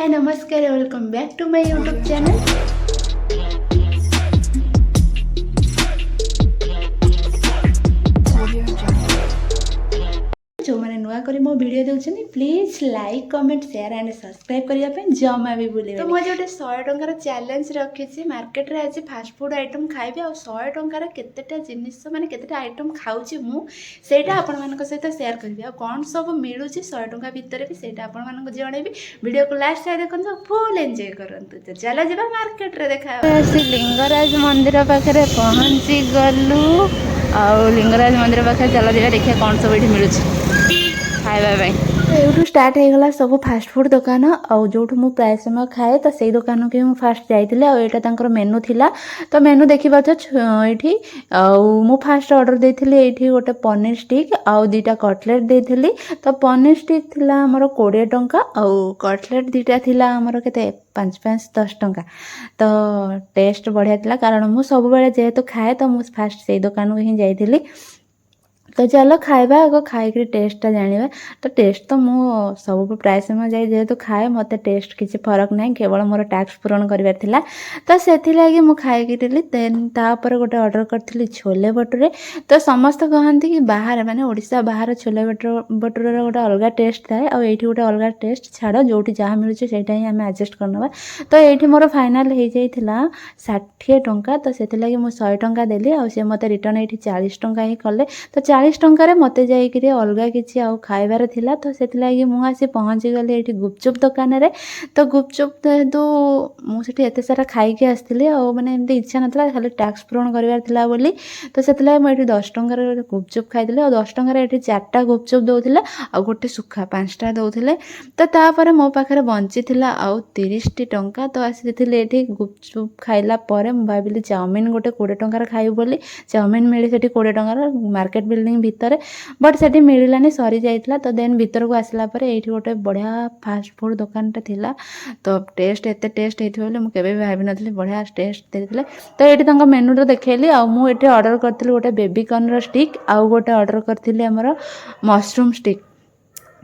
हाय नमस्कार welcome back to my YouTube channel. जो मैंने नुआ करी मो वीडियो देखुछनी please like comment share and subscribe करिया पे जमा भी भूले। तो मो जोटे 100 टंकार चैलेंज रखी मार्केट रे आज फास्ट फूड आइटम खाइबे आ 100 टंकार केतेटा जिनिस माने केतेटा आइटम खाउची मु सेटा आपण मानक सहित शेयर करबी आ कोन सब मिलुची 100 टंका भीतर भी सेटा आपण मानक जणेबी। वीडियो को लास्ट साइड देखंतु फुल एन्जॉय करंतु। तो चला जेबा मार्केट रे देखा से लिंगराज मंदिर पाखरे पहुंची गलु आ लिंगराज मंदिर पाखरे चला जेबा देखिया कोन सब एठी मिलुची खाइबा पाई। एठू स्टार्ट हो गला सब फास्ट फूड दुकान आउ जो मु प्राय समय खाए तो से दुकान के फास्ट जाइले आटा तांकर मेनू थिला। तो मेनू देखि पाछ एठी आउ मु फास्ट ऑर्डर देथिली एठी गोटे पनीर स्टिक आउ दीटा कटलेट देथिली। तो पनीर स्टिक थिला हमर 20 टंका आउ कटलेट दीटा थिला हमर केते 5-5-10 टंका। तो टेस्ट बढ़िया थिला कारण मु सब बेले जेहेतु खाए तो मु फास्ट से दुकान को ही जाइथिली। तो चलो खाइबा आगो खाई टेस्टा जानिबा। तो टेस्ट तो मु सब प्राय समय जाए जेहेतु खाए मत टेस्ट किसी फरक ना केवल मोर टैक्स पूरण करार थिला। तो से लगी मु खाई देन तापर गोटे ऑर्डर करथिली छोले भटूरे। तो समस्त कहती कि बाहर माने ओडिशा बाहर छोले भटूरे गोटे अलग टेस्ट थाए आ एठी गोटे अलग टेस्ट छाड़ जोटी जहाँ मिलुचे सेटा ही आम एडजस्ट करनबा। तो एठी मोर फाइनल हो जाइथिला 60 टंका। तो से लगी मु 100 टंका देली आ से मते रिटर्न एठी 40 टंका ही कले। तो 40 टंकार मत जाइए अलग किसी आउ खाइबार थिला। तो से लगी मुझे आसी पहुँची गली ये गुपचुप दुकान रे। तो गुपचुप जेहेतु मुझे एत सारा खाई आसती मैंने एमती इच्छा नाला खाली टैक्स पूरण करार बोली। तो से मुझे 10 टंकार गुपचुप खाई और 10 टंकार ये 4टा गुपचुप दौले आ गोटे सुखा 5टा दौले। तो तापर मो पाखे बंची आउ 30 टंका। तो आसी ये गुपचुप खाइला भाविली चाउमिन गोटे 20 टंकार खाइबी बोली। चाउमिन मिली से 20 टंकार मार्केट बिल्डिंग भितर बट से मिलानी सरी जाइला। तो देन भीतर को आसला ये गोटे बढ़िया फास्ट फूड दुकानटा थिला। तो टेस्ट एत टेस्ट होते मुझे भाभी नी बढ़िया टेस्ट देते। तो ये मेनू देखली आटे ऑर्डर करी गोटे बेबी कॉर्न स्टिक आउ गोटे ऑर्डर करी आमर मशरूम स्टिक।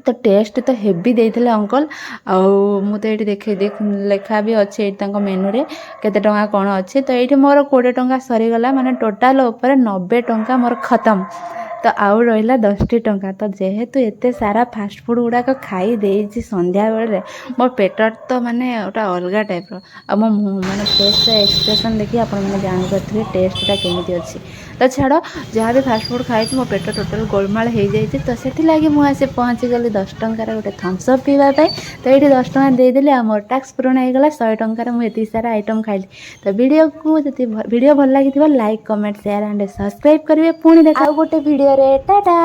तो टेस्ट तो हेवी देते अंकल आउ मुझे ये लेखा भी अच्छे मेनू रे केते टंका कौन अच्छे। तो ये मोर 20 टंका सरीगला माने टोटाल उपर 90 टंका मोर खत्म। तो आउ रहा 10 टंका। तो जेहेतु एत सारा फास्ट फूड गुड़ाक खाई देछि संध्या बेले मो पेट तो माने गोटा अलग टाइप मो माने फेस एक्सप्रेशन देखिए आप जान पारे टेस्टा केमी अच्छी। तो छाड़ जहाँ भी फास्ट फूड खाई मो पेट टोटाल गोलमाल हो जाए। तो से लगी मुझे पहुँची गली 10 टंकार गोटे थम्सअप पीवाई। तो ये 10 टंका देदेली आ मोर टैक्स पूरण होगा 100 टंकार मुझे सारा आइटम खाइली। तो वीडियो भल लगी like comment share and subscribe करेंगे। पुणी देखा गोटे वीडियो रे टाटा।